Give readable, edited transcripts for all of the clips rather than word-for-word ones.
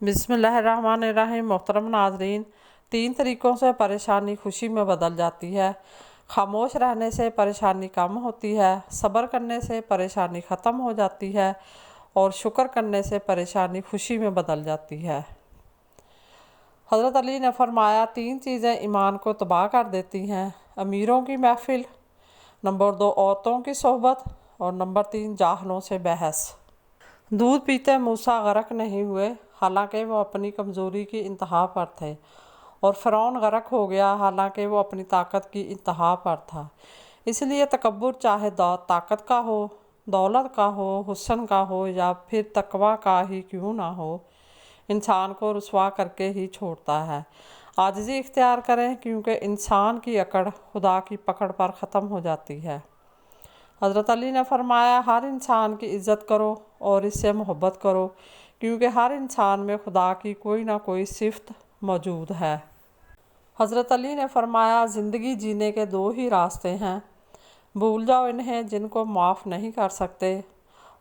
बिस्मिल्लाहिर्रहमानिर्रहीम। मोहतरम नाज़रीन, 3 तरीक़ों से परेशानी खुशी में बदल जाती है। खामोश रहने से परेशानी कम होती है, सब्र करने से परेशानी ख़त्म हो जाती है और शुक्र करने से परेशानी खुशी में बदल जाती है। हज़रत अली ने फरमाया, 3 चीज़ें ईमान को तबाह कर देती हैं: अमीरों की महफ़िल, नंबर 2 औरतों की सोहबत और नंबर 3 जाहलों से बहस। दूध पीते मूसा गरक नहीं हुए, हालांकि वो अपनी कमज़ोरी की इंतहा पर थे, और फ़िरौन गरक हो गया हालांकि वो अपनी ताकत की इंतहा पर था। इसलिए तकब्बुर चाहे ताकत का हो, दौलत का हो, हुस्न का हो या फिर तकवा का ही क्यों ना हो, इंसान को रुसवा करके ही छोड़ता है। आजिज़ी इख्तियार करें, क्योंकि इंसान की अकड़ खुदा की पकड़ पर ख़त्म हो जाती है। हज़रत अली ने फरमाया, हर इंसान की इज़्ज़त करो और इससे मोहब्बत करो, क्योंकि हर इंसान में खुदा की कोई ना कोई सिफ़त मौजूद है। हज़रत अली ने फरमाया, ज़िंदगी जीने के 2 ही रास्ते हैं, भूल जाओ इन्हें जिनको माफ़ नहीं कर सकते,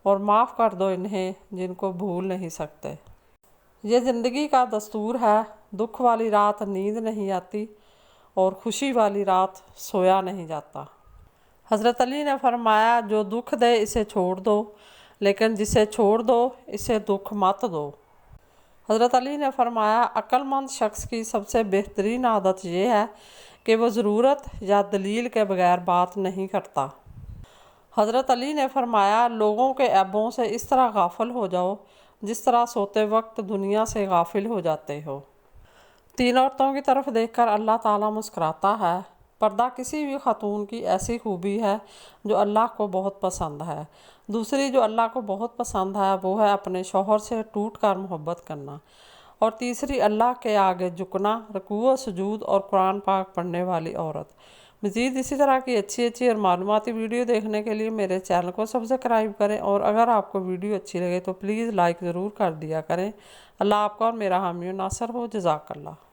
और माफ़ कर दो इन्हें जिनको भूल नहीं सकते। ये ज़िंदगी का दस्तूर है, दुख वाली रात नींद नहीं आती और खुशी वाली रात सोया नहीं जाता। हज़रत अली ने फरमाया, जो दुख दे इसे छोड़ दो, लेकिन जिसे छोड़ दो इसे दुख मत दो। हज़रत अली ने फरमाया, अक्लमंद शख्स की सबसे बेहतरीन आदत ये है कि वो ज़रूरत या दलील के बगैर बात नहीं करता। हज़रत अली ने फरमाया, लोगों के ऐबों से इस तरह गाफिल हो जाओ जिस तरह सोते वक्त दुनिया से गाफिल हो जाते हो। 3 औरतों की तरफ देखकर अल्लाह ताला मुस्कुराता है। पर्दा किसी भी खातून की ऐसी खूबी है जो अल्लाह को बहुत पसंद है। दूसरी जो अल्लाह को बहुत पसंद है वो है अपने शौहर से टूट कर मोहब्बत करना, और तीसरी अल्लाह के आगे झुकना, रुकू सुजूद और कुरान पाक पढ़ने वाली औरत। मज़ीद इसी तरह की अच्छी और मालूमाती वीडियो देखने के लिए मेरे चैनल को सब्सक्राइब करें, और अगर आपको वीडियो अच्छी लगे तो प्लीज़ लाइक ज़रूर कर दिया करें। अल्लाह आपका और मेरा हामी नासर हो। जज़ाकल्लाह।